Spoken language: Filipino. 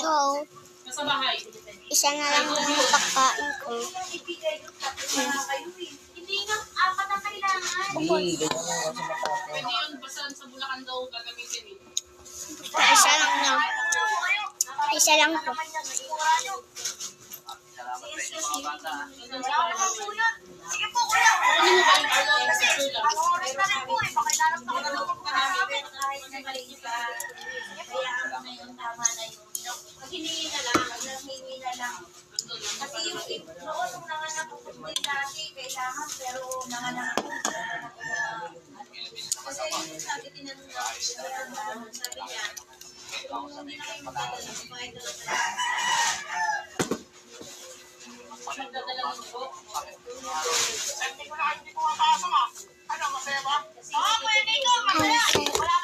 So, Nasa bahay. isa na lang yung pagkain ko. Hindi nga, apat ang kailangan. Hindi, ganyan lang kasi matapos. Pwede yun, basta sa Bulacan daw gagamitin eh. Isa lang na. Isa lang to. Sige po, kuya. Ano mo ba yung araw ng picture lang? Ang oras na rin po eh. Baka ilalap na kalulong pa namin. Kaya ako na yun, tama na yun. Maghiningi na lang, maghiningi na lang. Kasi yung noon, nung nanganak ko din dati, kailangan, pero nanganak ko. Kasi yung sabi, tinanong na, sabi niya, kung hindi na kayo magdadala, kumain na lang talaga. Magdadala ng po. Ano, masaya ba? Oo, pwede ko. Masaya. Wala